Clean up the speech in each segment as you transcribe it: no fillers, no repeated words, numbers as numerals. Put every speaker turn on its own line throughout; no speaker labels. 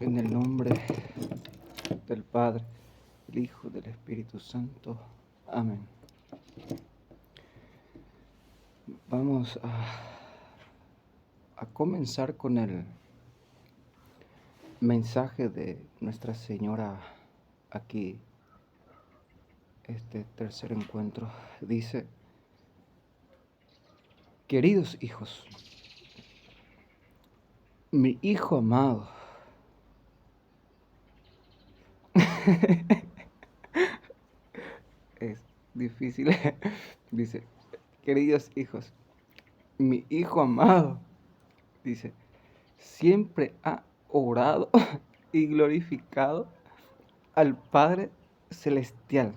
En el nombre del Padre, del Hijo, del Espíritu Santo. Amén. Vamos a comenzar con el mensaje de Nuestra Señora aquí, este tercer encuentro. Dice: queridos hijos, mi hijo amado. Es difícil. Dice: queridos hijos, mi hijo amado, dice, siempre ha orado y glorificado al Padre Celestial.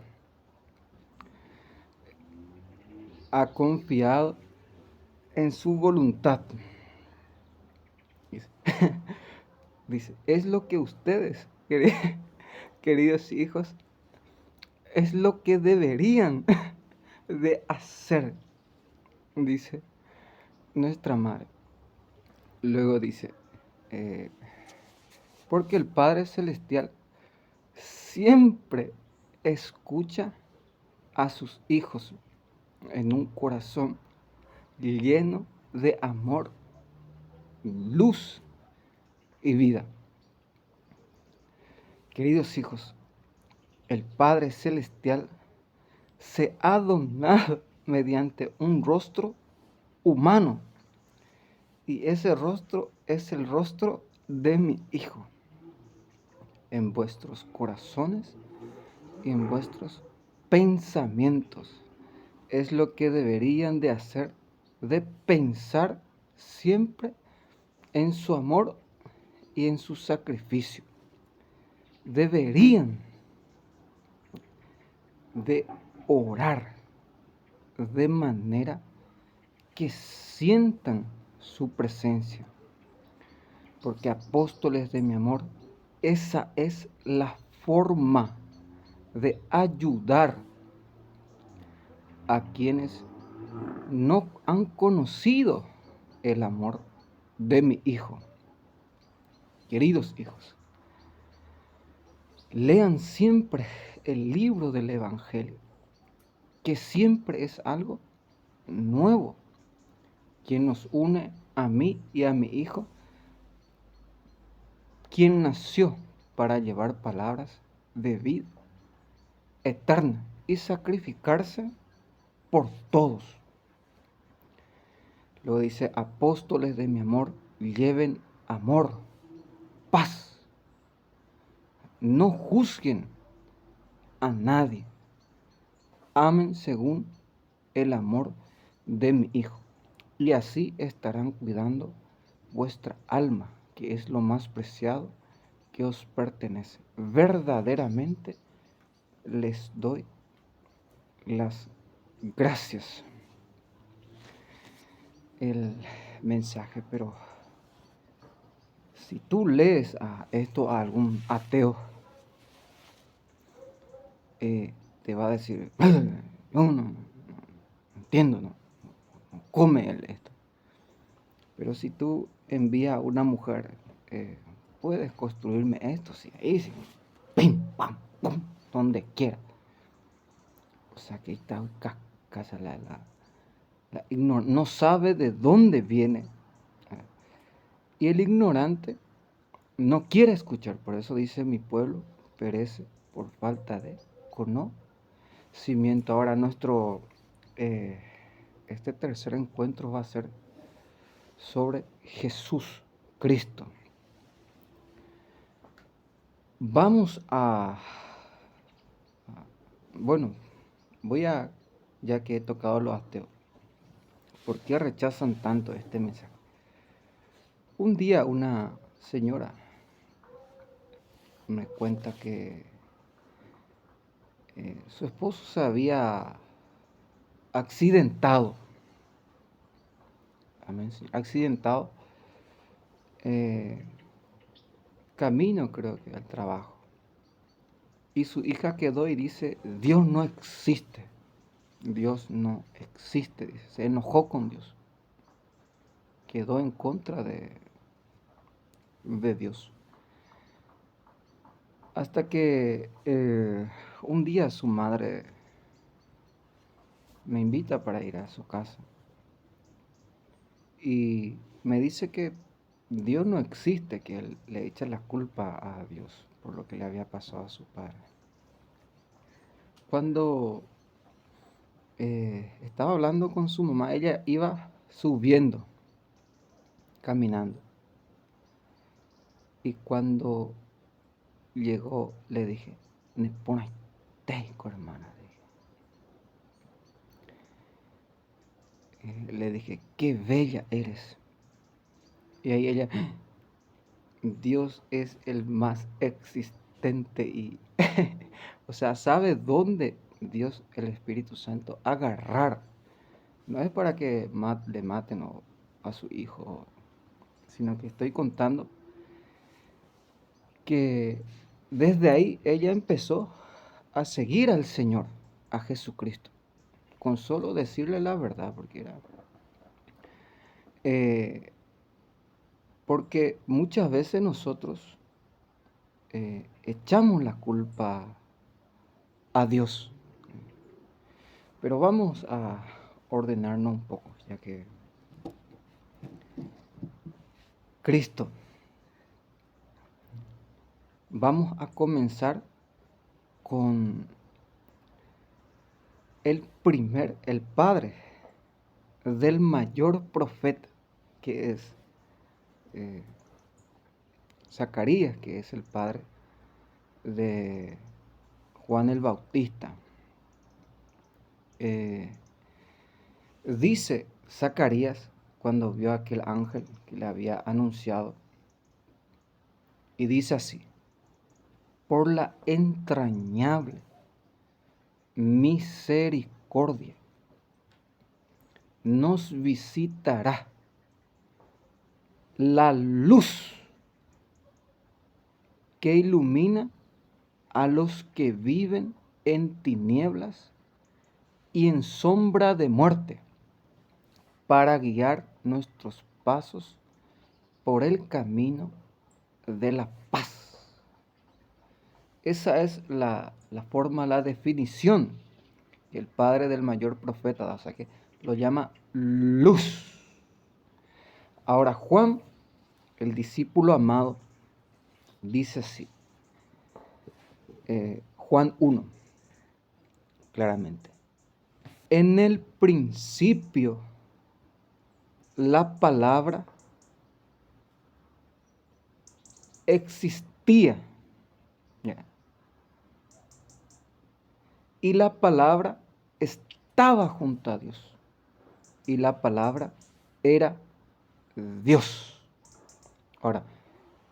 Ha confiado en su voluntad. Dice, dice, es lo que ustedes, queridos hijos, es lo que deberían de hacer, dice nuestra madre. Luego dice, porque el Padre Celestial siempre escucha a sus hijos en un corazón lleno de amor, luz y vida. Queridos hijos, el Padre Celestial se ha donado mediante un rostro humano, y ese rostro es el rostro de mi Hijo, en vuestros corazones y en vuestros pensamientos. Es lo que deberían de hacer, de pensar siempre en su amor y en su sacrificio. Deberían de orar de manera que sientan su presencia. Porque apóstoles de mi amor, esa es la forma de ayudar a quienes no han conocido el amor de mi Hijo. Queridos hijos, lean siempre el libro del Evangelio, que siempre es algo nuevo, quien nos une a mí y a mi Hijo, quien nació para llevar palabras de vida eterna y sacrificarse por todos. Lo dice: apóstoles de mi amor, lleven amor, paz. No juzguen a nadie. Amen según el amor de mi Hijo. Y así estarán cuidando vuestra alma, que es lo más preciado que os pertenece. Verdaderamente les doy las gracias. El mensaje, pero si tú lees esto a algún ateo, te va a decir, no entiendo, no come él esto. Pero si tú envías a una mujer, puedes construirme esto, sí, ahí sí, pim, pam, pum, donde quiera. O sea que está casa no sabe de dónde viene. Y el ignorante no quiere escuchar. Por eso dice: mi pueblo perece por falta de conocimiento. Ahora este tercer encuentro va a ser sobre Jesús Cristo. Vamos bueno, ya que he tocado los ateos, ¿por qué rechazan tanto este mensaje? Un día una señora me cuenta que su esposo se había accidentado, accidentado, camino creo que al trabajo, y su hija quedó y dice: Dios no existe, Dios no existe, dice. Se enojó con Dios, quedó en contra de Dios. Hasta que un día su madre me invita para ir a su casa y me dice que Dios no existe, que él le echa la culpa a Dios por lo que le había pasado a su padre. Cuando estaba hablando con su mamá, ella iba subiendo, caminando. Y cuando llegó, le dije, "Ne pones teco, hermana", le dije, "qué bella eres". Y ahí ella, Dios es el más existente y, o sea, sabe dónde Dios, el Espíritu Santo, agarrar. No es para que le maten a su hijo, sino que estoy contando que desde ahí ella empezó a seguir al Señor, a Jesucristo, con solo decirle la verdad, eh, porque muchas veces nosotros echamos la culpa a Dios. Pero vamos a ordenarnos un poco, ya que Cristo, vamos a comenzar con el padre del mayor profeta, que es eh, Zacarías, que es el padre de Juan el Bautista. Dice Zacarías cuando vio a aquel ángel que le había anunciado, y dice así: por la entrañable misericordia nos visitará la luz que ilumina a los que viven en tinieblas y en sombra de muerte, para guiar nuestros pasos por el camino de la paz. Esa es la forma, la definición que el padre del mayor profeta da, o sea que lo llama luz. Ahora Juan, el discípulo amado, dice así, Juan 1, claramente: en el principio la palabra existía, ¿ya? Y la palabra estaba junto a Dios, y la palabra era Dios. Ahora,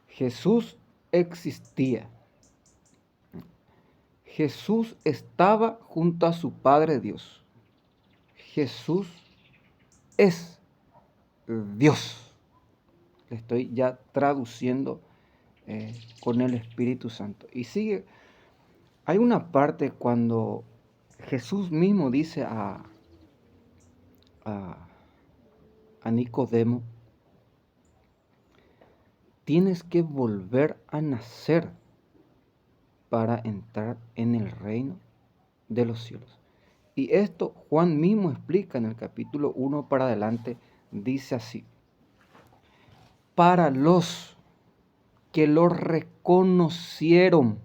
Jesús existía. Jesús estaba junto a su Padre Dios. Jesús es Dios. Le estoy ya traduciendo con el Espíritu Santo. Y sigue, hay una parte cuando Jesús mismo dice a, a Nicodemo: tienes que volver a nacer para entrar en el reino de los cielos. Y esto Juan mismo explica en el capítulo 1 para adelante, dice así: para los que lo reconocieron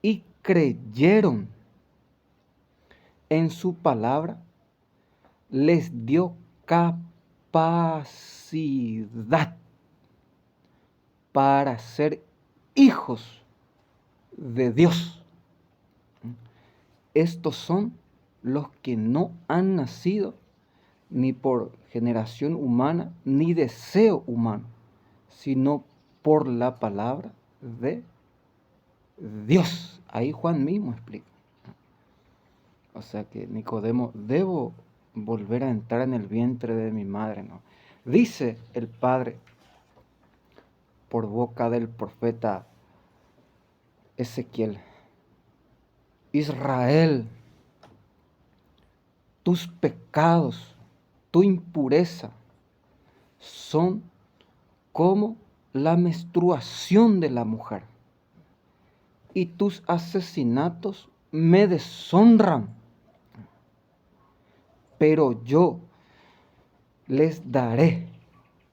y creyeron en su palabra, les dio capacidad para ser hijos de Dios. Estos son los que no han nacido ni por generación humana ni deseo humano, sino por la palabra de Dios. Ahí Juan mismo explica. O sea que Nicodemo, debo volver a entrar en el vientre de mi madre, ¿no? Dice el Padre por boca del profeta Ezequiel: Israel, tus pecados, tu impureza son como la menstruación de la mujer. y tus asesinatos me deshonran. Pero yo les daré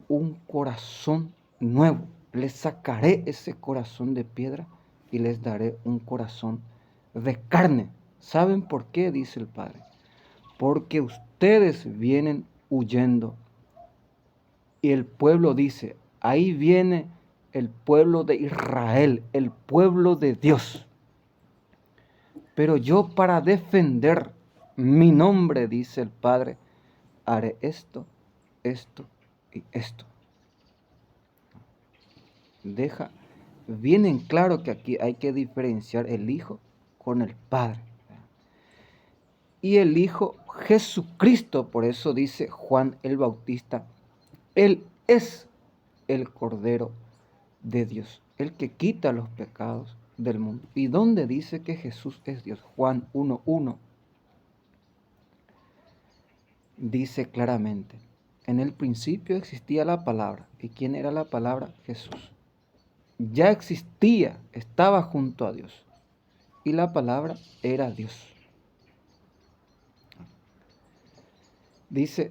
un corazón nuevo. Les sacaré ese corazón de piedra y les daré un corazón de carne. ¿Saben por qué? Dice el Padre. Porque ustedes vienen huyendo. Y el pueblo dice, ahí viene el pueblo de Israel, el pueblo de Dios. Pero yo para defender mi nombre, dice el Padre, haré esto, esto y esto. Deja bien en claro que aquí hay que diferenciar el Hijo con el Padre. Y el Hijo Jesucristo, por eso dice Juan el Bautista, Él es el Cordero de Dios, el que quita los pecados del mundo. ¿Y dónde dice que Jesús es Dios? Juan 1:1 dice claramente, en el principio existía la palabra. ¿Y quién era la palabra? Jesús. Ya existía, estaba junto a Dios. Y la palabra era Dios. Dice,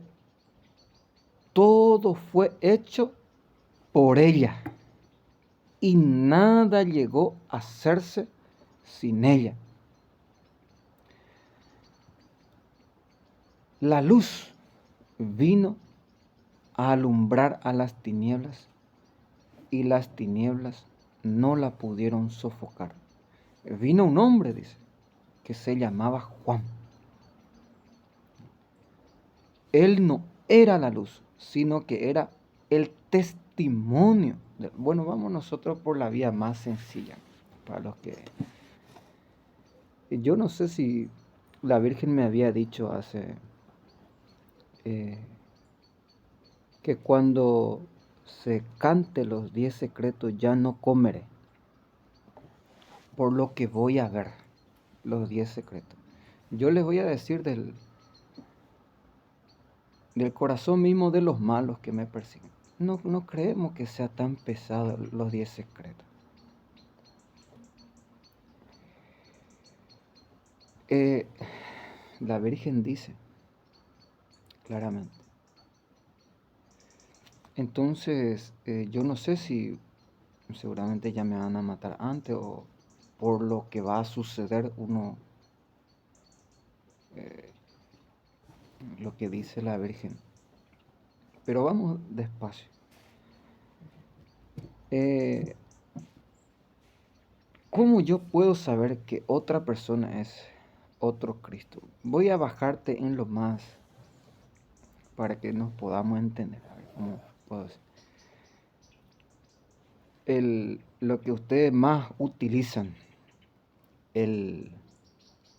todo fue hecho por ella. Y nada llegó a hacerse sin ella. La luz vino a alumbrar a las tinieblas y las tinieblas no la pudieron sofocar. Vino un hombre, dice, que se llamaba Juan. Él no era la luz, sino que era el testimonio. Bueno, vamos nosotros por la vía más sencilla, para los que... Yo no sé si la Virgen me había dicho hace... que cuando se cante los 10 secretos ya no comeré, por lo que voy a ver los 10 secretos. Yo les voy a decir del corazón mismo de los malos que me persiguen. No creemos que sea tan pesado los 10 secretos. La Virgen dice claramente. Entonces, yo no sé si seguramente ya me van a matar antes o por lo que va a suceder uno, lo que dice la Virgen. Pero vamos despacio. ¿Cómo yo puedo saber que otra persona es otro Cristo? Voy a bajarte en lo más para que nos podamos entender. A ver, ¿cómo puedo decir? Lo que ustedes más utilizan,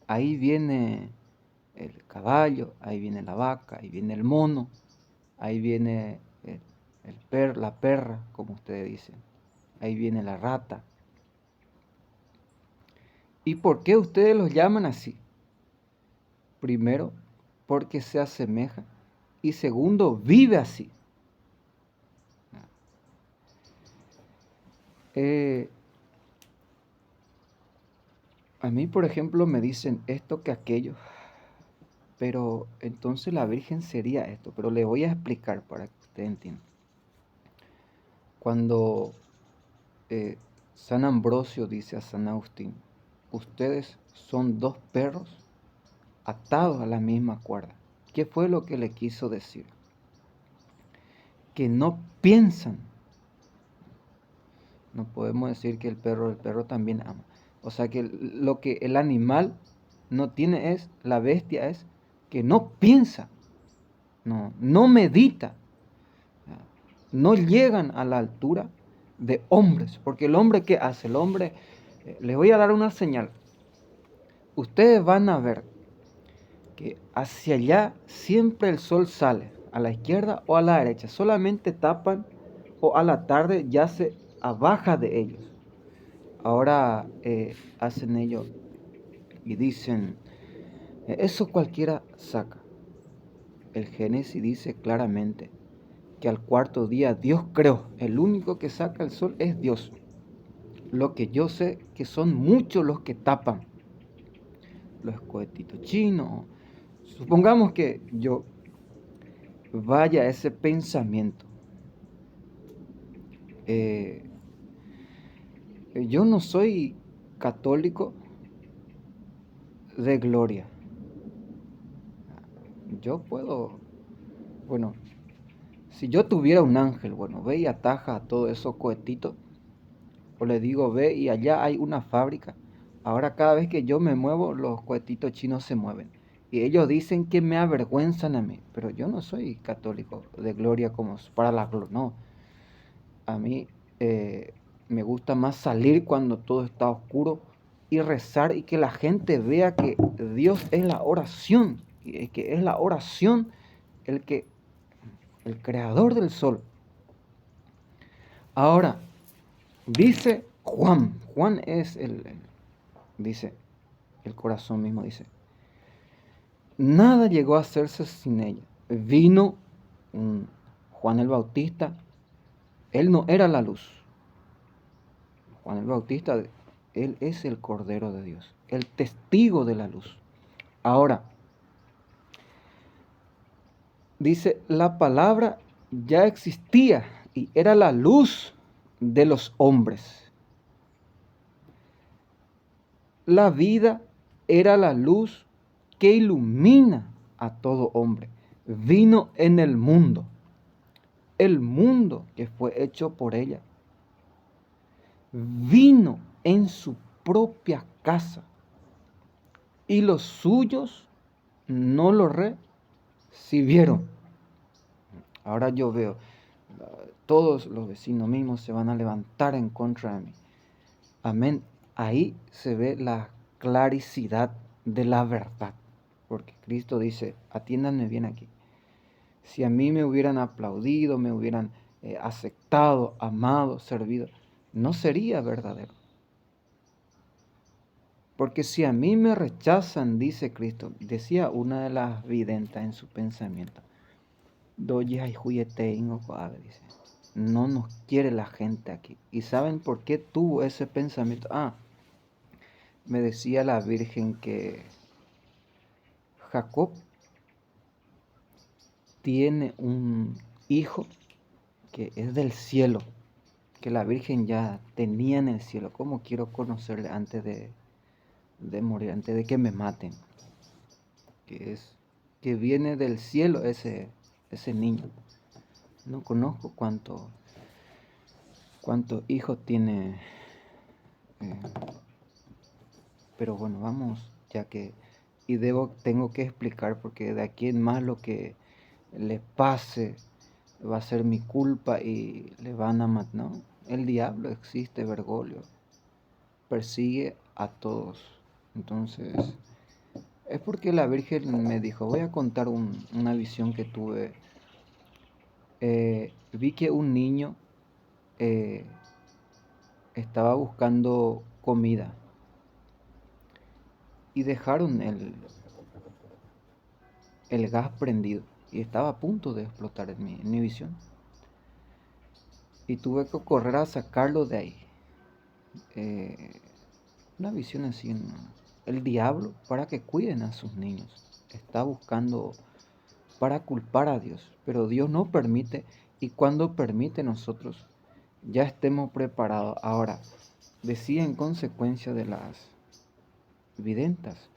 ahí viene el caballo, ahí viene la vaca, ahí viene el mono, ahí viene la perra, como ustedes dicen, ahí viene la rata. ¿Y por qué ustedes los llaman así? Primero, porque se asemeja, y segundo, vive así. A mí, por ejemplo, me dicen esto que aquello, pero entonces la Virgen sería esto, pero le voy a explicar para que usted entienda. Cuando San Ambrosio dice a San Agustín, ustedes son dos perros atados a la misma cuerda. ¿Qué fue lo que le quiso decir? Que no piensan. No podemos decir que el perro también ama. O sea que lo que el animal no tiene es, la bestia es, que no piensa, no medita, no llegan a la altura de hombres. Porque el hombre, ¿qué hace? El hombre, les voy a dar una señal. Ustedes van a ver que hacia allá siempre el sol sale, a la izquierda o a la derecha. Solamente tapan o a la tarde ya se abaja de ellos. Ahora hacen ellos y dicen, eso cualquiera saca. El Génesis dice claramente que al cuarto día Dios creó. El único que saca el sol es Dios. Lo que yo sé que son muchos los que tapan los cohetitos chinos. Supongamos que yo vaya a ese pensamiento. Yo no soy católico de gloria. Yo puedo, bueno, si yo tuviera un ángel, bueno, ve y ataja a todos esos cohetitos, o le digo, ve y allá hay una fábrica. Ahora cada vez que yo me muevo, los cohetitos chinos se mueven. Y ellos dicen que me avergüenzan a mí, pero yo no soy católico de gloria como para la gloria, no. A mí me gusta más salir cuando todo está oscuro y rezar y que la gente vea que Dios es la oración, y que es la oración el creador del sol. Ahora, dice Juan es dice, el corazón mismo dice, nada llegó a hacerse sin ella. Vino Juan el Bautista, él no era la luz. Juan el Bautista, él es el Cordero de Dios, el testigo de la luz. Ahora, dice, la palabra ya existía y era la luz de los hombres. La vida era la luz que ilumina a todo hombre. Vino en el mundo que fue hecho por ella. Vino en su propia casa y los suyos no lo recibieron. Ahora yo veo, todos los vecinos mismos se van a levantar en contra de mí. Amén. Ahí se ve la claricidad de la verdad. Porque Cristo dice, atiéndanme bien aquí. Si a mí me hubieran aplaudido, me hubieran aceptado, amado, servido, no sería verdadero. Porque si a mí me rechazan, dice Cristo, decía una de las videntes en su pensamiento, dice, no nos quiere la gente aquí. ¿Y saben por qué tuvo ese pensamiento? Me decía la Virgen que Jacob tiene un hijo que es del cielo, que la Virgen ya tenía en el cielo. ¿Cómo quiero conocerle antes de morir, antes de que me maten? Que viene del cielo ese niño. No conozco cuántos hijos tiene, pero bueno, vamos, ya que, y tengo que explicar porque de aquí en más lo que les pase va a ser mi culpa y le van a matar. No, el diablo existe, Bergoglio, persigue a todos. Entonces, es porque la Virgen me dijo, voy a contar una visión que tuve. Vi que un niño estaba buscando comida y dejaron el gas prendido y estaba a punto de explotar en mi visión. Y tuve que correr a sacarlo de ahí. Una visión así, ¿no? El diablo, para que cuiden a sus niños, está buscando para culpar a Dios, pero Dios no permite, y cuando permite nosotros ya estemos preparados. Ahora, decía en consecuencia de las videntas,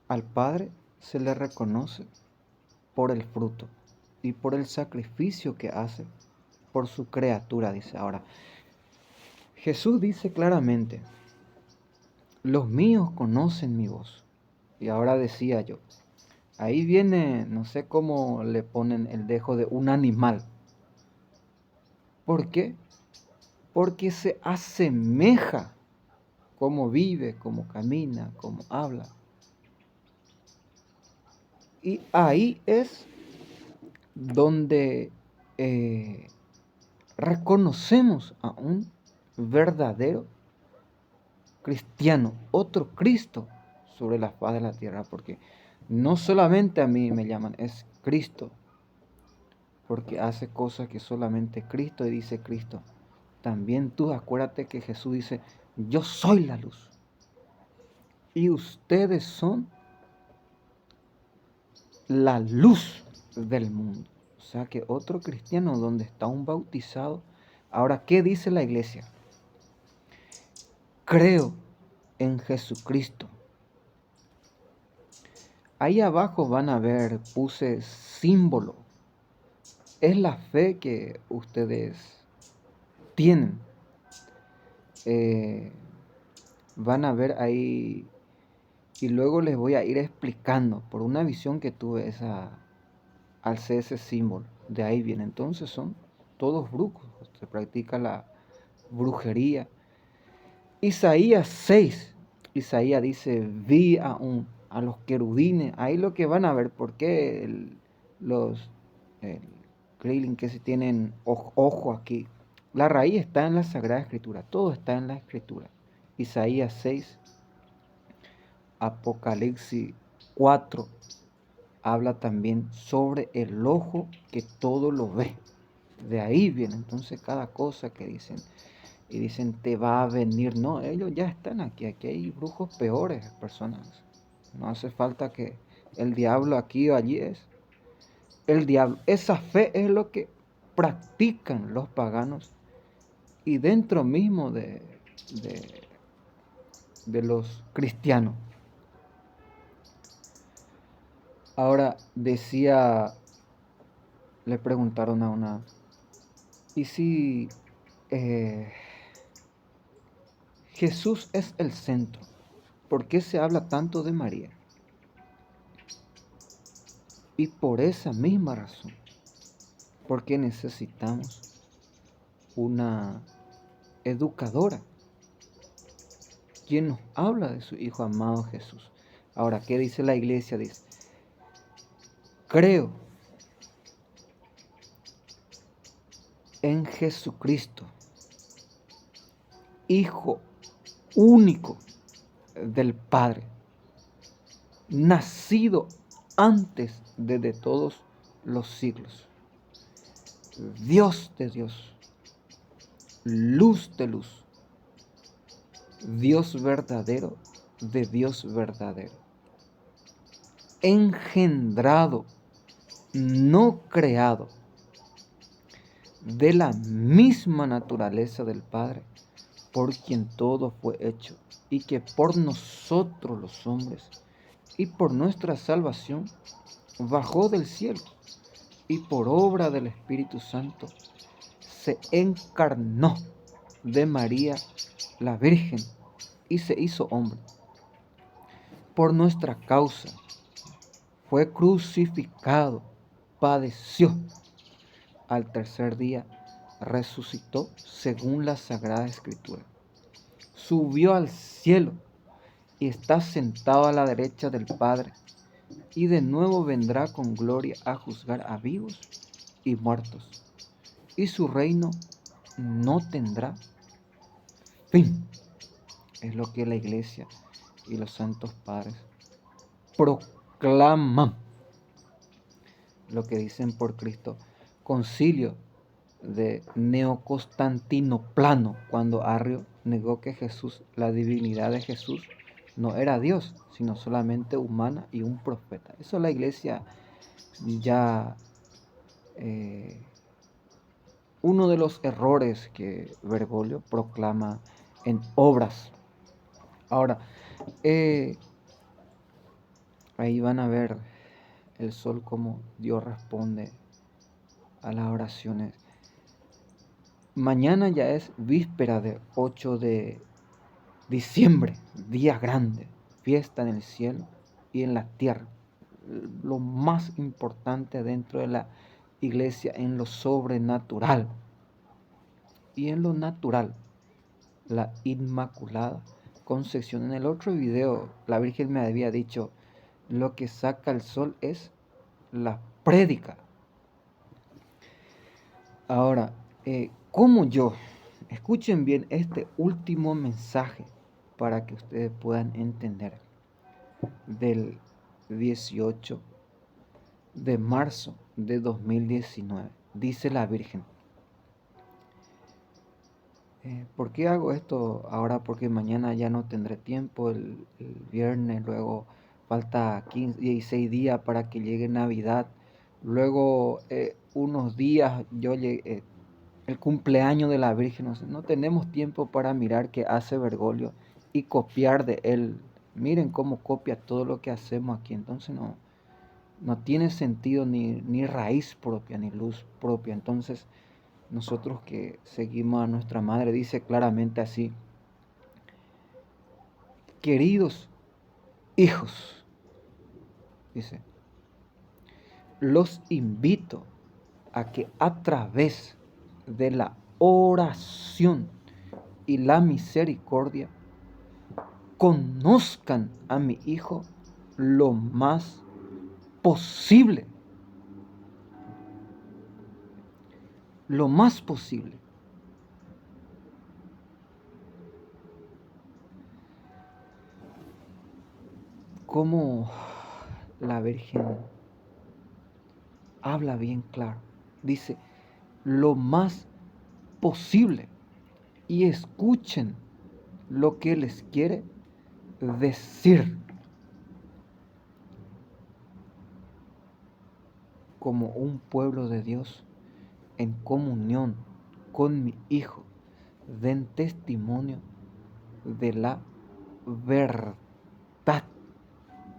al Padre se le reconoce por el fruto y por el sacrificio que hace por su criatura, dice. Ahora, Jesús dice claramente, los míos conocen mi voz. Y ahora decía yo, ahí viene, no sé cómo le ponen el dejo de un animal. ¿Por qué? Porque se asemeja cómo vive, cómo camina, cómo habla. Y ahí es donde reconocemos a un verdadero cristiano, otro Cristo sobre la faz de la tierra, porque no solamente a mí me llaman, es Cristo, porque hace cosas que solamente Cristo y dice Cristo. también tú acuérdate que Jesús dice, yo soy la luz. Y ustedes son la luz del mundo. O sea que otro cristiano donde está un bautizado. Ahora, ¿qué dice la iglesia? Creo en Jesucristo. Ahí abajo van a ver, puse símbolo. Es la fe que ustedes tienen. Van a ver ahí y luego les voy a ir explicando por una visión que tuve al ser ese símbolo. De ahí viene. Entonces son todos brujos. Se practica la brujería. Isaías 6. Isaías dice, vi a los querubines. Ahí lo que van a ver, porque los Krillin que se tienen ojo aquí. La raíz está en la Sagrada Escritura. Todo está en la Escritura. Isaías 6, Apocalipsis 4 habla también sobre el ojo que todo lo ve. De ahí viene entonces cada cosa que dicen. Y dicen, te va a venir. No, ellos ya están aquí. Aquí hay brujos peores personas. No hace falta que el diablo aquí o allí es. El diablo. Esa fe es lo que practican los paganos. Y dentro mismo de los cristianos. Ahora decía, le preguntaron a una, ¿y si Jesús es el centro? ¿Por qué se habla tanto de María? Y por esa misma razón, porque necesitamos una educadora, quien nos habla de su Hijo amado Jesús. Ahora, ¿qué dice la iglesia? Dice, creo en Jesucristo, Hijo único del Padre, nacido antes de todos los siglos, Dios de Dios, luz de luz, Dios verdadero de Dios verdadero, engendrado, no creado, de la misma naturaleza del Padre, por quien todo fue hecho, y que por nosotros los hombres, y por nuestra salvación, bajó del cielo, y por obra del Espíritu Santo, se encarnó de María la Virgen, y se hizo hombre. Por nuestra causa, fue crucificado, padeció. Al tercer día resucitó según la Sagrada Escritura. Subió al cielo y está sentado a la derecha del Padre, y de nuevo vendrá con gloria a juzgar a vivos y muertos, y su reino no tendrá fin. Es lo que la iglesia y los santos padres proclaman, lo que dicen por Cristo. Concilio de Neoconstantinoplano, cuando Arrio negó que Jesús, la divinidad de Jesús, no era Dios, sino solamente humana y un profeta. Eso la iglesia ya, uno de los errores que Bergoglio proclama en obras. Ahora, ahí van a ver el sol como Dios responde a las oraciones. Mañana ya es víspera de 8 de diciembre, día grande, fiesta en el cielo y en la tierra. Lo más importante dentro de la iglesia en lo sobrenatural y en lo natural, la Inmaculada Concepción. En el otro video, la Virgen me había dicho, lo que saca el sol es la prédica. Ahora, ¿cómo yo? Escuchen bien este último mensaje para que ustedes puedan entender. Del 18 de marzo de 2019, dice la Virgen, ¿Por qué hago esto ahora? Porque mañana ya no tendré tiempo, el viernes, luego falta 15, 16 días para que llegue Navidad, luego unos días el cumpleaños de la Virgen, o sea, no tenemos tiempo para mirar qué hace Bergoglio y copiar de él. Miren cómo copia todo lo que hacemos aquí, entonces no tiene sentido ni raíz propia, ni luz propia. Entonces, nosotros que seguimos a nuestra madre, dice claramente así: queridos hijos, dice, los invito a que a través de la oración y la misericordia conozcan a mi hijo lo más posible. Lo más posible. Como la Virgen habla bien claro. Dice, lo más posible. Y escuchen lo que les quiere decir. Como un pueblo de Dios en comunión con mi Hijo, den testimonio de la verdad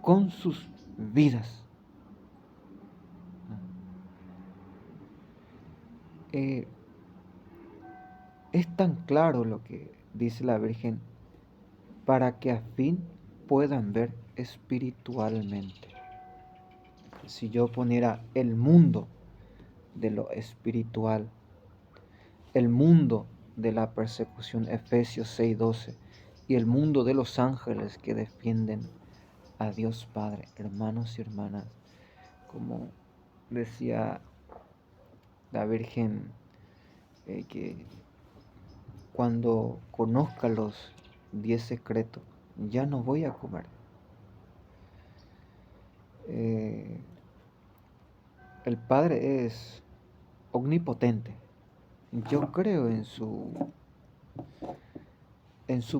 con sus vidas. Es tan claro lo que dice la Virgen para que a fin puedan ver espiritualmente. Si yo poniera el mundo de lo espiritual, el mundo de la persecución, Efesios 6:12, y el mundo de los ángeles que defienden a Dios Padre, hermanos y hermanas, como decía la Virgen, que cuando conozca los 10 secretos, ya no voy a comer. El Padre es omnipotente. Yo creo en su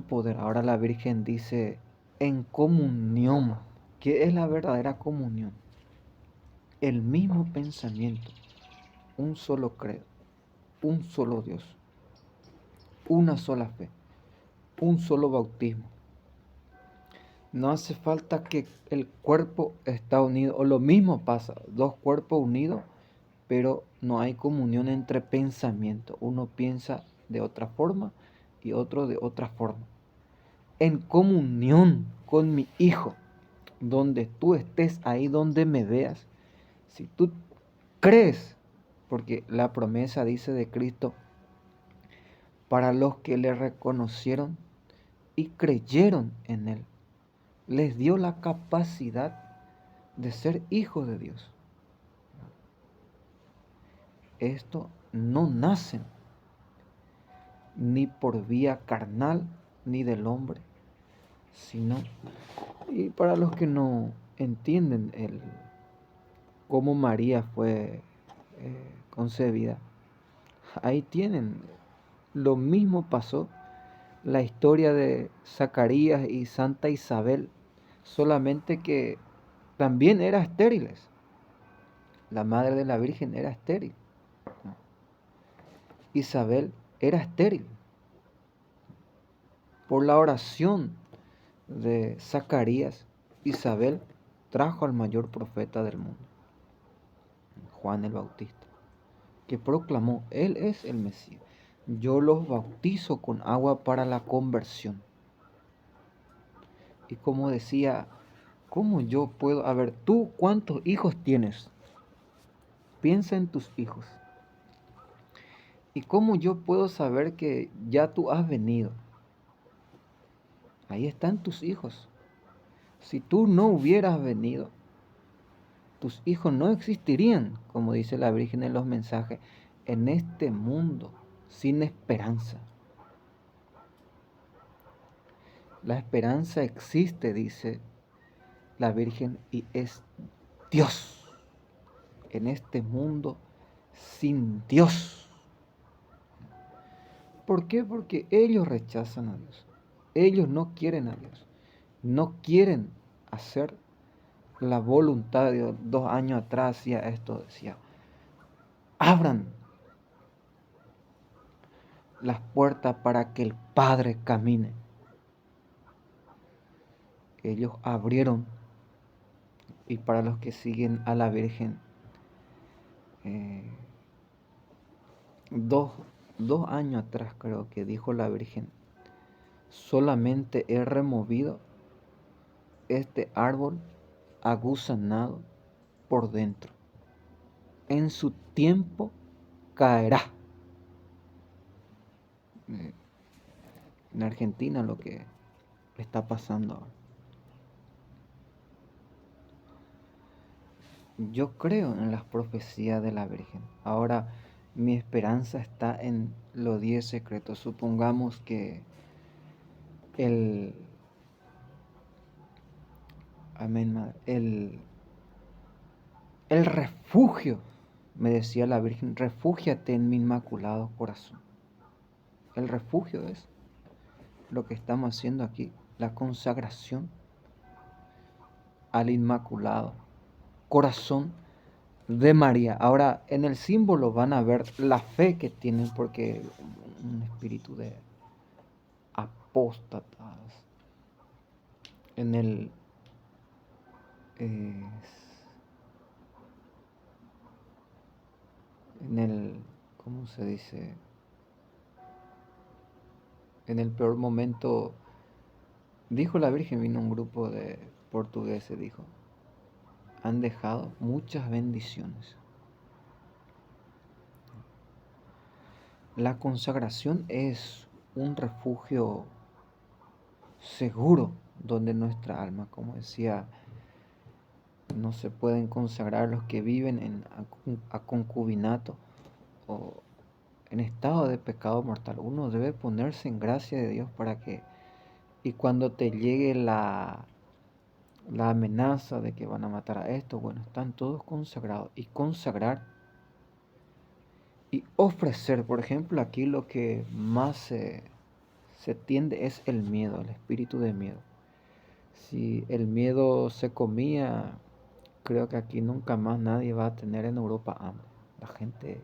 poder. Ahora la Virgen dice en comunión. ¿Qué es la verdadera comunión? El mismo pensamiento, un solo credo, un solo Dios, una sola fe, un solo bautismo. No hace falta que el cuerpo está unido, o lo mismo pasa, dos cuerpos unidos, pero no hay comunión entre pensamientos. Uno piensa de otra forma y otro de otra forma. En comunión con mi Hijo, donde tú estés, ahí donde me veas, si tú crees, porque la promesa dice de Cristo, para los que le reconocieron y creyeron en Él, les dio la capacidad de ser hijos de Dios. Esto no nace ni por vía carnal ni del hombre, sino, y para los que no entienden cómo María fue concebida, ahí tienen, lo mismo pasó, la historia de Zacarías y Santa Isabel, solamente que también eran estériles. La madre de la Virgen era estéril. Isabel era estéril. Por la oración de Zacarías, Isabel trajo al mayor profeta del mundo, Juan el Bautista, que proclamó, Él es el Mesías. Yo los bautizo con agua para la conversión. Y como decía, ¿cómo yo puedo? A ver, ¿tú cuántos hijos tienes? Piensa en tus hijos. ¿Y cómo yo puedo saber que ya tú has venido? Ahí están tus hijos. Si tú no hubieras venido, tus hijos no existirían, como dice la Virgen en los mensajes, en este mundo sin esperanza. La esperanza existe, dice la Virgen, y es Dios. En este mundo sin Dios ¿Por qué? Porque ellos rechazan a Dios. Ellos no quieren a Dios. No quieren hacer la voluntad de Dios. 2 años atrás hacía esto, decía, abran las puertas para que el Padre camine. Ellos abrieron, y para los que siguen a la Virgen, eh, dos, 2 años atrás creo que dijo la Virgen, solamente he removido este árbol aguzanado por dentro. En su tiempo caerá. En Argentina lo que está pasando ahora. Yo creo en las profecías de la Virgen. Ahora mi esperanza está en los 10 secretos. Supongamos que el... Amén, madre. El refugio, me decía la Virgen, refúgiate en mi inmaculado corazón. El refugio es lo que estamos haciendo aquí, la consagración al inmaculado corazón de María. Ahora, en el símbolo van a ver la fe que tienen, porque un espíritu de apóstatas en el en el, ¿cómo se dice? En el peor momento, dijo la Virgen, vino un grupo de portugueses, dijo, han dejado muchas bendiciones. La consagración es un refugio seguro donde nuestra alma, como decía, no se pueden consagrar los que viven en concubinato o en estado de pecado mortal. Uno debe ponerse en gracia de Dios para que, y cuando te llegue la amenaza de que van a matar a esto, bueno, están todos consagrados. Y consagrar y ofrecer, por ejemplo, aquí lo que más se tiende es el miedo, el espíritu de miedo. Si el miedo se comía, creo que aquí nunca más nadie va a tener en Europa hambre. La gente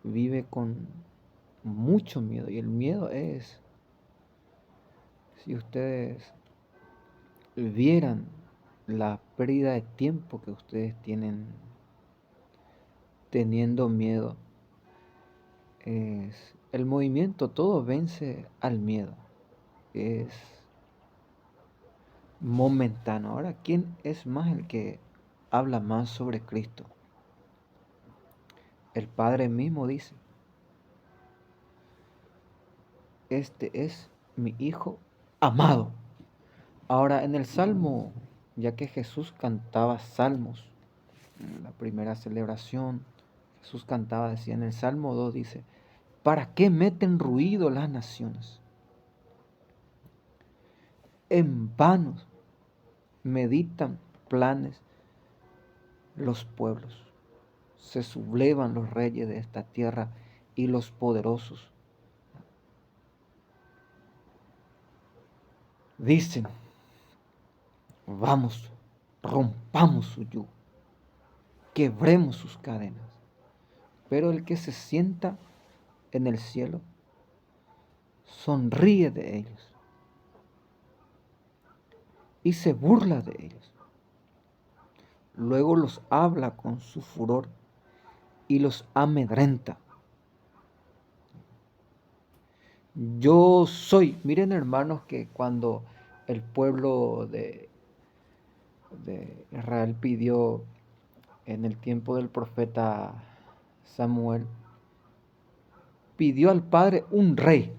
vive con mucho miedo, y el miedo es, si ustedes vieran la pérdida de tiempo que ustedes tienen teniendo miedo, es el movimiento, todo vence al miedo, es momentáneo. Ahora, ¿quién es más el que habla más sobre Cristo? El Padre mismo dice, este es mi Hijo amado. Ahora, en el Salmo, ya que Jesús cantaba salmos, en la primera celebración, Jesús cantaba, decía en el Salmo 2, dice, ¿para qué meten ruido las naciones? En vano meditan planes los pueblos. Se sublevan los reyes de esta tierra y los poderosos. Dicen, vamos, rompamos su yugo, quebremos sus cadenas. Pero el que se sienta en el cielo sonríe de ellos y se burla de ellos. Luego los habla con su furor y los amedrenta. Yo soy, miren hermanos, que cuando el pueblo de Israel pidió en el tiempo del profeta Samuel, pidió al Padre un rey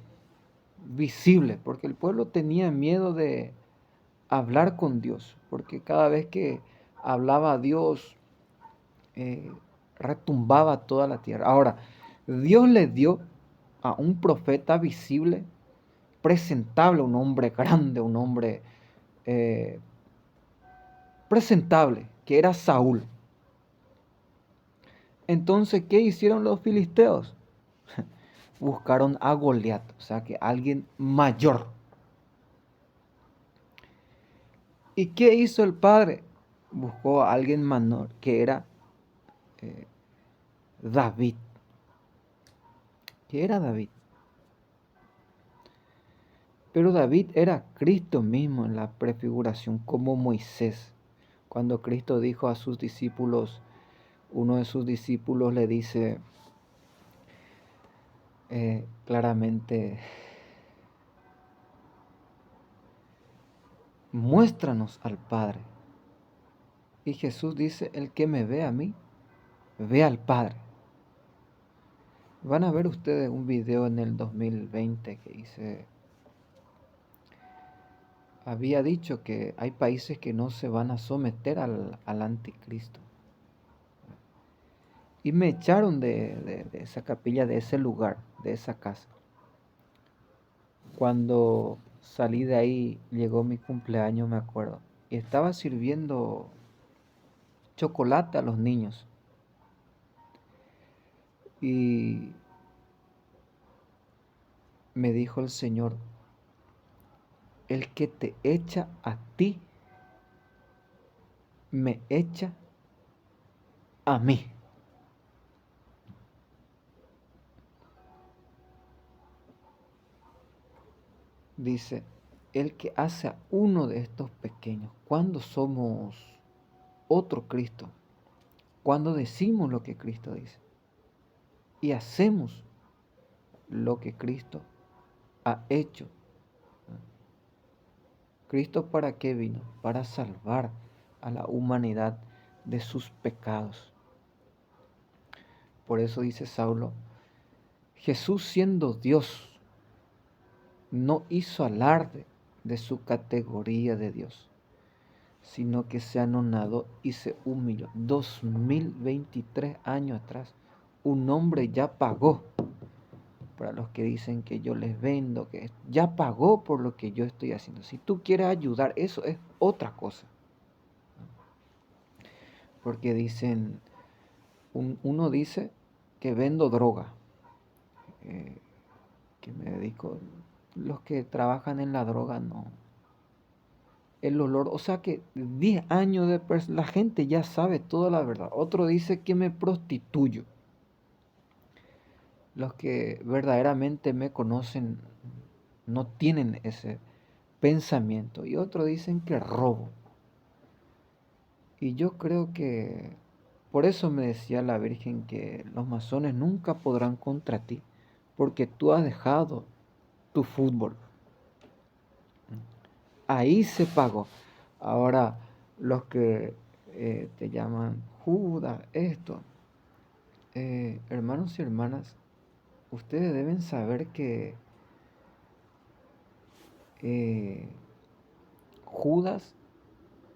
visible, porque el pueblo tenía miedo de hablar con Dios, porque cada vez que hablaba a Dios, retumbaba toda la tierra. Ahora, Dios le dio a un profeta visible, presentable, un hombre grande, un hombre presentable, que era Saúl. Entonces, ¿qué hicieron los filisteos? buscaron a Goliat, o sea que alguien mayor. ¿Y qué hizo el padre? Buscó a alguien menor, que era eh, David. Que era David. Pero David era Cristo mismo en la prefiguración, como Moisés. Cuando Cristo dijo a sus discípulos, uno de sus discípulos le dice claramente, muéstranos al Padre. Y Jesús dice, el que me ve a mí, ve al Padre. Van a ver ustedes un video en el 2020 que hice. Había dicho que hay países que no se van a someter al anticristo. Y me echaron de esa capilla, de ese lugar, de esa casa. Cuando salí de ahí, llegó mi cumpleaños, me acuerdo. Y estaba sirviendo chocolate a los niños. Y me dijo el Señor, el que te echa a ti, me echa a mí. Dice, el que hace a uno de estos pequeños, cuando somos otro Cristo, cuando decimos lo que Cristo dice y hacemos lo que Cristo ha hecho. ¿Cristo para qué vino? Para salvar a la humanidad de sus pecados. Por eso dice Saulo, Jesús siendo Dios, no hizo alarde de su categoría de Dios, sino que se anonadó y se humilló. 2023 años atrás, un hombre ya pagó. Para los que dicen que yo les vendo, que ya pagó por lo que yo estoy haciendo. Si tú quieres ayudar, eso es otra cosa. Porque dicen, uno dice que vendo droga, que me dedico, los que trabajan en la droga no. El olor, o sea que 10 años de la gente ya sabe toda la verdad. Otro dice que me prostituyo. Los que verdaderamente me conocen no tienen ese pensamiento. Y otros dicen que robo. Y yo creo que por eso me decía la Virgen que los masones nunca podrán contra ti, porque tú has dejado tu fútbol. Ahí se pagó. Ahora los que te llaman Judas, esto, hermanos y hermanas, ustedes deben saber que Judas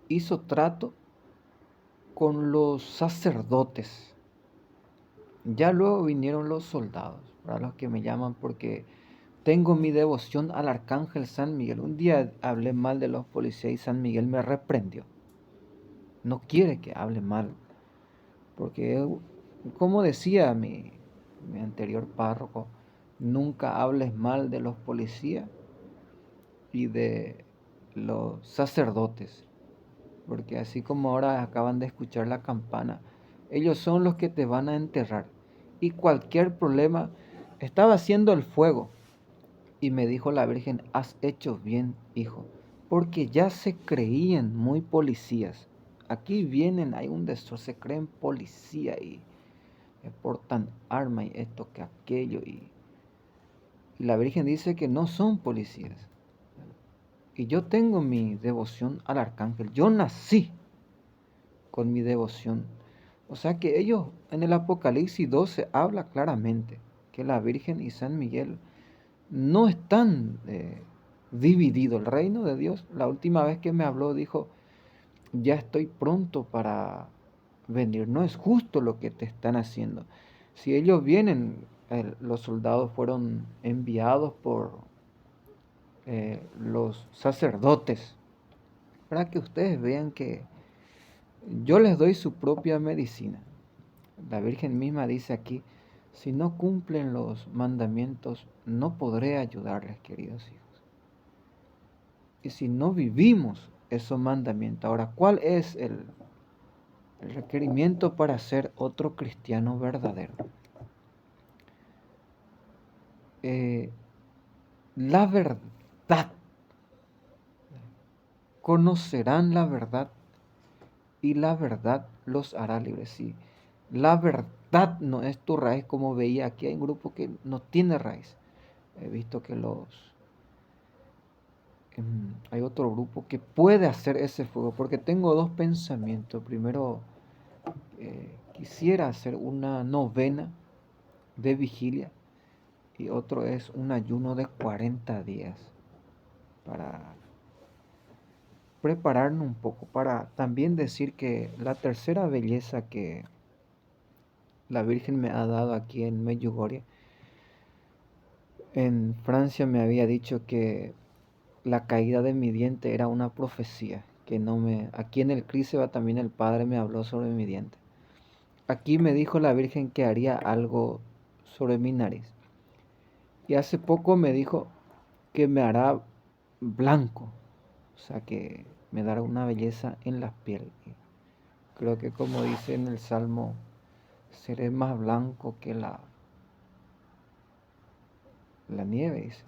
hizo trato con los sacerdotes. Ya luego vinieron los soldados, para los que me llaman porque tengo mi devoción al arcángel San Miguel. Un día hablé mal de los policías y San Miguel me reprendió. No quiere que hable mal, porque como decía mi anterior párroco, nunca hables mal de los policías y de los sacerdotes, porque así como ahora acaban de escuchar la campana, ellos son los que te van a enterrar. Y cualquier problema, estaba haciendo el fuego y me dijo la Virgen, has hecho bien, hijo, porque ya se creían muy policías. Aquí vienen, hay un destrozo, se creen policía y portan arma y esto que aquello. Y la Virgen dice que no son policías. Y yo tengo mi devoción al arcángel. Yo nací con mi devoción. O sea que ellos en el Apocalipsis 12 habla claramente que la Virgen y San Miguel no están divididos. El reino de Dios, la última vez que me habló, dijo, ya estoy pronto para venir. No es justo lo que te están haciendo. Si ellos vienen, los soldados fueron enviados por los sacerdotes, para que ustedes vean que yo les doy su propia medicina. La Virgen misma dice aquí, Si no cumplen los mandamientos, no podré ayudarles, queridos hijos. Y si no vivimos esos mandamientos, ahora, ¿cuál es el requerimiento para ser otro cristiano verdadero? La verdad. Conocerán la verdad y la verdad los hará libres. Sí, la verdad no es tu raíz, como veía aquí hay un grupo que no tiene raíz. He visto que hay otro grupo que puede hacer ese fuego, porque tengo dos pensamientos. Primero, quisiera hacer una novena de vigilia y otro es un ayuno de 40 días para prepararnos un poco, para también decir que la tercera belleza que la Virgen me ha dado aquí en Medjugorje, en Francia me había dicho que la caída de mi diente era una profecía, que no me... Aquí en el Críseba también el Padre me habló sobre mi diente. Aquí me dijo la Virgen que haría algo sobre mi nariz. Y hace poco me dijo que me hará blanco, o sea que me dará una belleza en la piel. Creo que como dice en el Salmo, seré más blanco que la nieve, dice.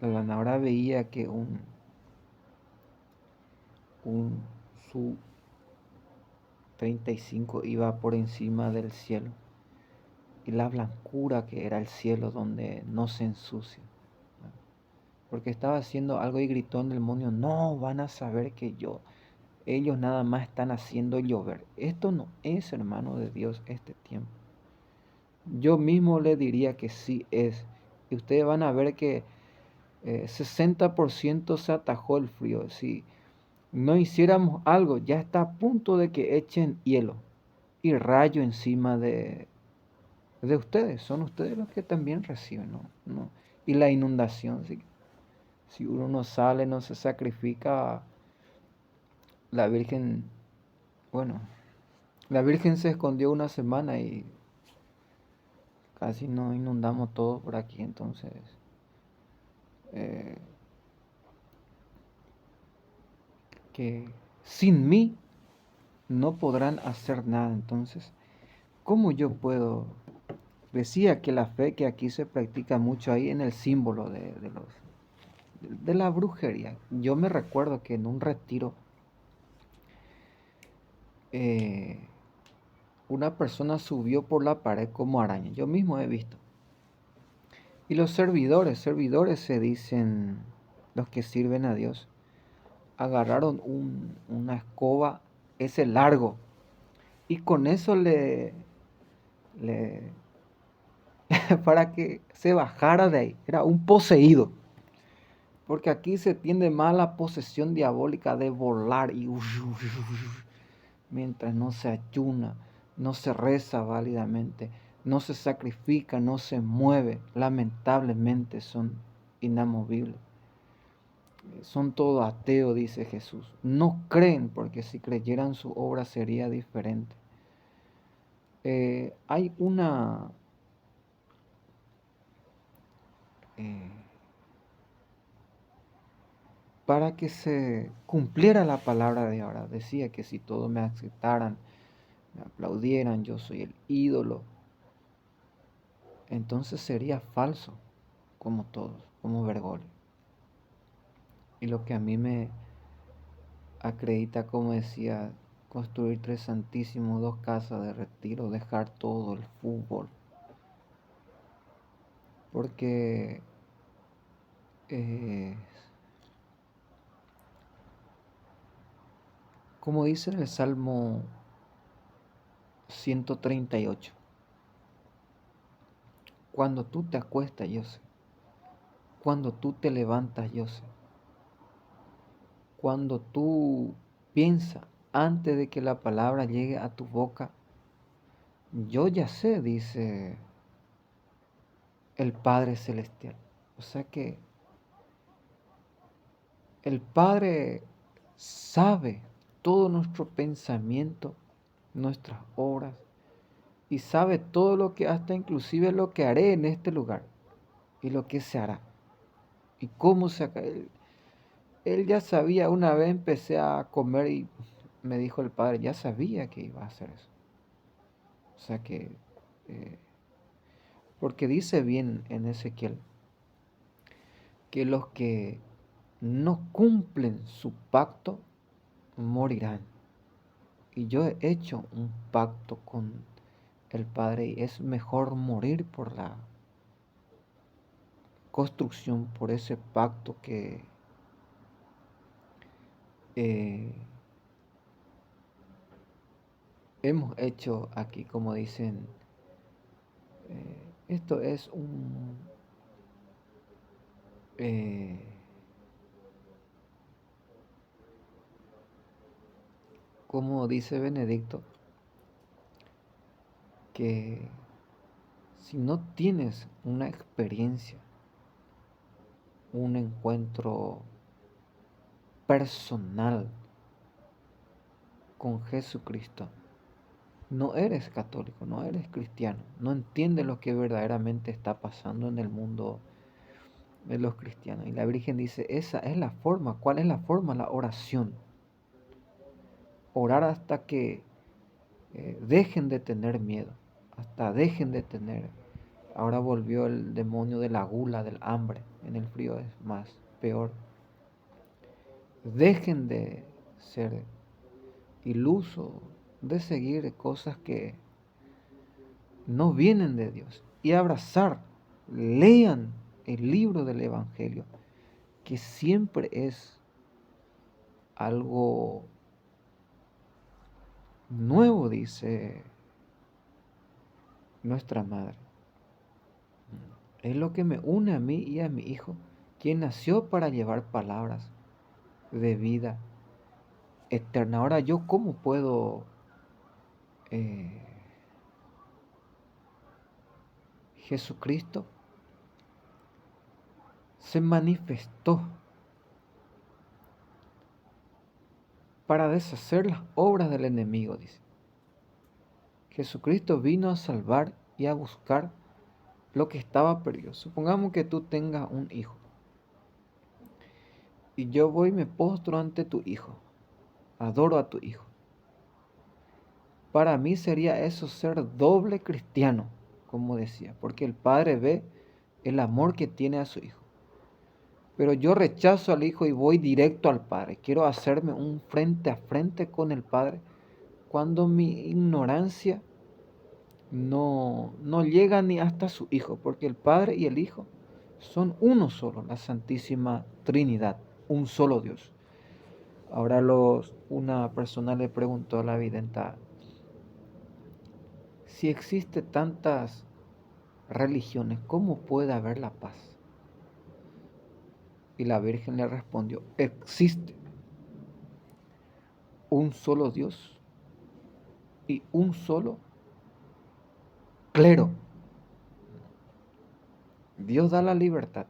Ahora veía que un Su 35 iba por encima del cielo y la blancura que era el cielo donde no se ensucia. Porque estaba haciendo algo y gritó en el demonio, no van a saber que ellos nada más están haciendo llover. Esto no es, hermano de Dios, este tiempo. Yo mismo le diría que sí es. Y ustedes van a ver que 60% se atajó el frío. Si no hiciéramos algo, ya está a punto de que echen hielo y rayo encima de ustedes. Son ustedes los que también reciben, ¿no? ¿No? Y la inundación, si uno no sale, no se sacrifica, la Virgen, bueno, la Virgen se escondió una semana y casi no inundamos todo por aquí, entonces eh, que sin mí no podrán hacer nada. Entonces, ¿cómo yo puedo? Decía que la fe que aquí se practica mucho ahí en el símbolo de la brujería. Yo me recuerdo que en un retiro eh, una persona subió por la pared como araña. Yo mismo he visto. Y los servidores se dicen los que sirven a Dios, agarraron una escoba, ese largo, y con eso le para que se bajara de ahí. Era un poseído. Porque aquí se tiende más la posesión diabólica de volar y mientras no se ayuna, no se reza válidamente, no se sacrifica, no se mueve, lamentablemente son inamovibles. Son todo ateos, dice Jesús. No creen porque si creyeran su obra sería diferente. Hay una... eh, para que se cumpliera la palabra de ahora, decía que si todos me aceptaran, me aplaudieran, yo soy el ídolo, entonces sería falso, como todos, como Bergoglio. Y lo que a mí me acredita, como decía, construir tres santísimos, dos casas de retiro, dejar todo el fútbol, porque eh, como dice en el Salmo 138, cuando tú te acuestas, yo sé, cuando tú te levantas, yo sé. Cuando tú piensas antes de que la palabra llegue a tu boca, yo ya sé, dice el Padre Celestial. O sea que el Padre sabe todo nuestro pensamiento, nuestras obras, y sabe todo lo que, hasta inclusive lo que haré en este lugar y lo que se hará y cómo se hará. Él ya sabía, una vez empecé a comer y me dijo el padre, ya sabía que iba a hacer eso. O sea que, eh, porque dice bien en Ezequiel, que los que no cumplen su pacto morirán. Y yo he hecho un pacto con el Padre y es mejor morir por la construcción, por ese pacto que eh, hemos hecho aquí, como dicen. Esto es un... eh, como dice Benedicto, que si no tienes una experiencia, un encuentro personal con Jesucristo, no eres católico, no eres cristiano, no entiendes lo que verdaderamente está pasando en el mundo de los cristianos. Y la Virgen dice, esa es la forma. ¿Cuál es la forma? La oración. Orar hasta que dejen de tener miedo, hasta dejen de tener. Ahora volvió el demonio de la gula, del hambre. En el frío es más peor. Dejen de ser ilusos, de seguir cosas que no vienen de Dios y abrazar, lean el libro del Evangelio, que siempre es algo nuevo, dice nuestra madre. Es lo que me une a mí y a mi hijo, quien nació para llevar palabras de vida eterna. Ahora yo, ¿cómo puedo? eh, Jesucristo se manifestó para deshacer las obras del enemigo, dice. Jesucristo vino a salvar y a buscar lo que estaba perdido. Supongamos que tú tengas un hijo y yo voy y me postro ante tu hijo, adoro a tu hijo. Para mí sería eso ser doble cristiano, como decía, porque el padre ve el amor que tiene a su hijo. Pero yo rechazo al hijo y voy directo al padre. Quiero hacerme un frente a frente con el padre cuando mi ignorancia no llega ni hasta su hijo, porque el padre y el hijo son uno solo, la Santísima Trinidad, un solo Dios. Ahora una persona le preguntó a la videnta, si existe tantas religiones, ¿cómo puede haber la paz? Y la Virgen le respondió, existe un solo Dios y un solo clero. Dios da la libertad,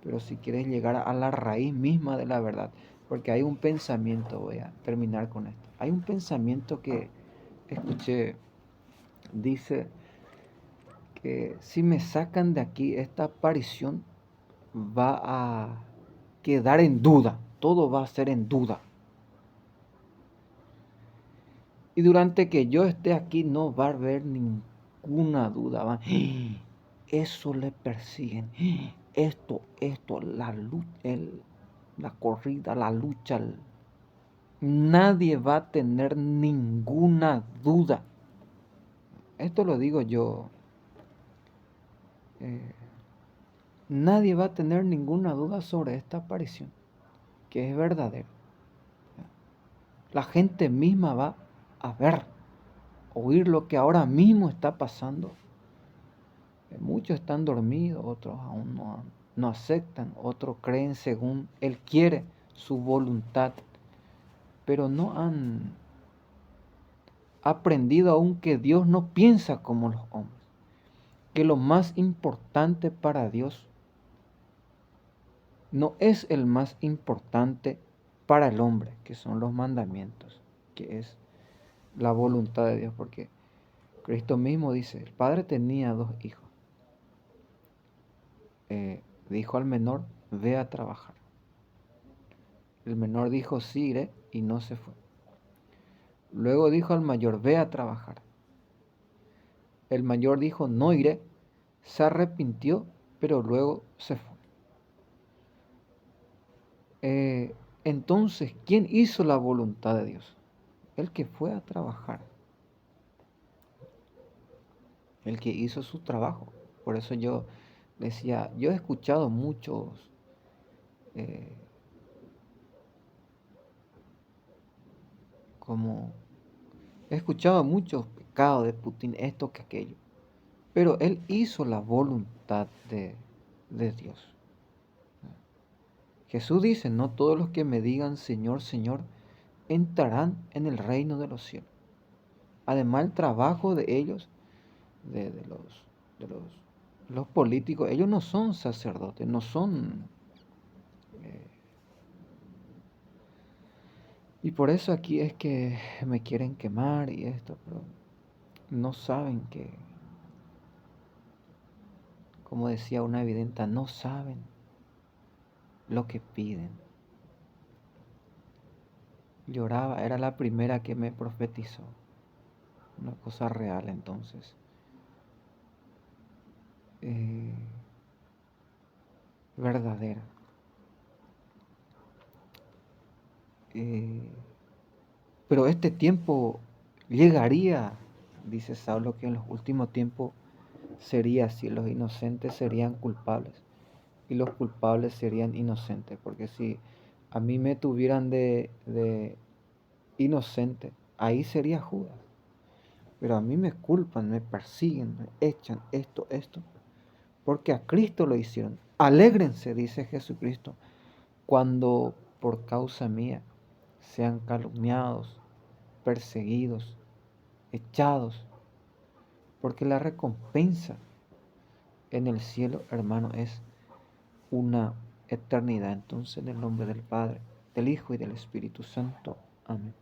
pero si quieres llegar a la raíz misma de la verdad, porque hay un pensamiento, voy a terminar con esto, hay un pensamiento que escuché, dice que si me sacan de aquí, esta aparición va a quedar en duda, todo va a ser en duda. Y durante que yo esté aquí no va a haber ninguna duda. Eso le persiguen. Esto, la corrida, la lucha. Nadie va a tener ninguna duda. Esto lo digo yo. Nadie va a tener ninguna duda sobre esta aparición, que es verdadera. La gente misma va a ver, oír lo que ahora mismo está pasando. Muchos están dormidos, otros aún no aceptan, otros creen según Él quiere, su voluntad, pero no han aprendido aún que Dios no piensa como los hombres, que lo más importante para Dios no es el más importante para el hombre, que son los mandamientos, que es la voluntad de Dios, porque Cristo mismo dice, el padre tenía 2 hijos. Dijo al menor, ve a trabajar. El menor dijo, sí iré, y no se fue. Luego dijo al mayor, ve a trabajar. El mayor dijo, no iré. Se arrepintió, pero luego se fue. Entonces, ¿quién hizo la voluntad de Dios? El que fue a trabajar. El que hizo su trabajo. Por eso yo decía, yo he escuchado muchos eh, como he escuchado muchos pecados de Putin, esto que aquello, pero él hizo la voluntad de Dios. Jesús dice, no todos los que me digan Señor, Señor, entrarán en el reino de los cielos. Además, el trabajo de ellos, de los políticos, ellos no son sacerdotes, no son... eh, y por eso aquí es que me quieren quemar y esto, pero no saben que, como decía una evidenta, no saben lo que piden. Lloraba, era la primera que me profetizó, una cosa real entonces. Eh, verdadera. Eh, pero este tiempo llegaría, dice Saulo, que en los últimos tiempos sería así, los inocentes serían culpables y los culpables serían inocentes, porque si a mí me tuvieran de inocente, ahí sería Judas, pero a mí me culpan, me persiguen, me echan esto, porque a Cristo lo hicieron. Alégrense, dice Jesucristo, cuando por causa mía sean calumniados, perseguidos, echados, porque la recompensa en el cielo, hermano, es una eternidad. Entonces, en el nombre del Padre, del Hijo y del Espíritu Santo. Amén.